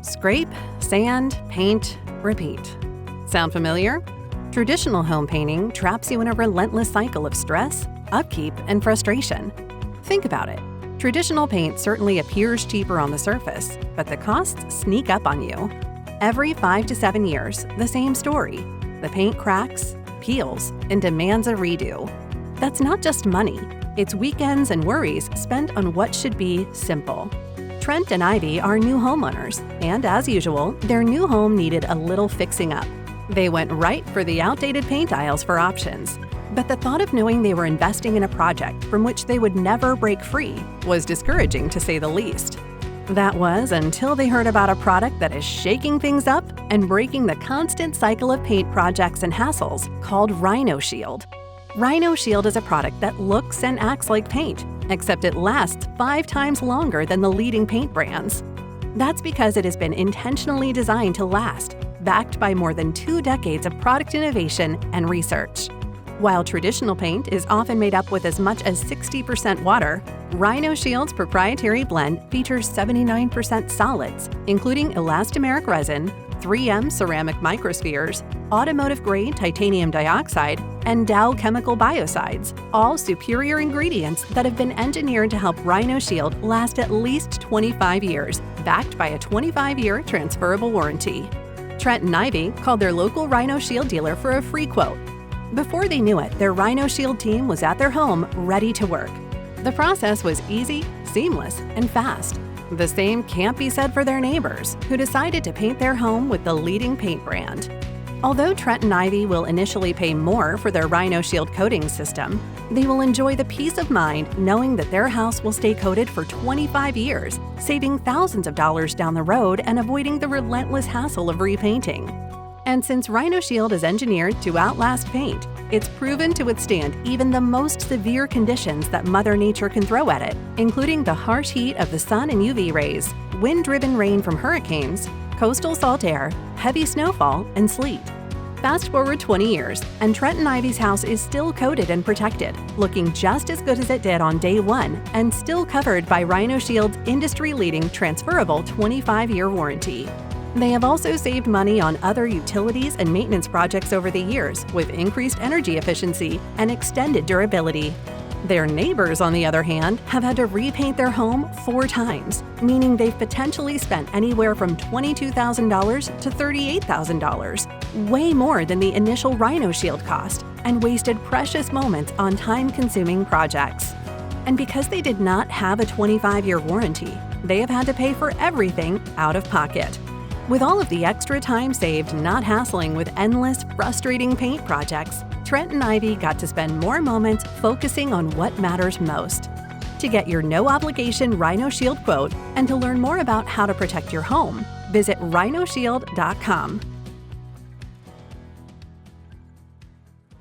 Scrape, sand, paint, repeat. Sound familiar? Traditional home painting traps you in a relentless cycle of stress, upkeep, and frustration. Think about it. Traditional paint certainly appears cheaper on the surface, but the costs sneak up on you. Every 5 to 7 years, the same story. The paint cracks, peels, and demands a redo. That's not just money. It's weekends and worries spent on what should be simple. Trent and Ivy are new homeowners, and as usual, their new home needed a little fixing up. They went right for the outdated paint aisles for options. But the thought of knowing they were investing in a project from which they would never break free was discouraging, to say the least. That was until they heard about a product that is shaking things up and breaking the constant cycle of paint projects and hassles called Rhino Shield. Rhino Shield is a product that looks and acts like paint, except it lasts 5 times longer than the leading paint brands. That's because it has been intentionally designed to last, backed by more than 2 decades of product innovation and research. While traditional paint is often made up with as much as 60% water, Rhino Shield's proprietary blend features 79% solids, including elastomeric resin, 3M ceramic microspheres, automotive-grade titanium dioxide, and Dow chemical biocides, all superior ingredients that have been engineered to help Rhino Shield last at least 25 years, backed by a 25-year transferable warranty. Trent and Ivy called their local Rhino Shield dealer for a free quote. Before they knew it, their Rhino Shield team was at their home, ready to work. The process was easy, seamless, and fast. The same can't be said for their neighbors, who decided to paint their home with the leading paint brand. Although Trent and Ivy will initially pay more for their Rhino Shield coating system, they will enjoy the peace of mind knowing that their house will stay coated for 25 years, saving thousands of dollars down the road and avoiding the relentless hassle of repainting. And since Rhino Shield is engineered to outlast paint, it's proven to withstand even the most severe conditions that Mother Nature can throw at it, including the harsh heat of the sun and UV rays, wind-driven rain from hurricanes, coastal salt air, heavy snowfall, and sleet. Fast forward 20 years, and Trent and Ivy's house is still coated and protected, looking just as good as it did on day one, and still covered by Rhino Shield's industry-leading transferable 25-year warranty. They have also saved money on other utilities and maintenance projects over the years with increased energy efficiency and extended durability. Their neighbors, on the other hand, have had to repaint their home 4 times, meaning they've potentially spent anywhere from $22,000 to $38,000, way more than the initial Rhino Shield cost, and wasted precious moments on time-consuming projects. And because they did not have a 25-year warranty, they have had to pay for everything out of pocket. With all of the extra time saved not hassling with endless, frustrating paint projects, Trent and Ivy got to spend more moments focusing on what matters most. To get your no-obligation Rhino Shield quote and to learn more about how to protect your home, visit rhinoshield.com.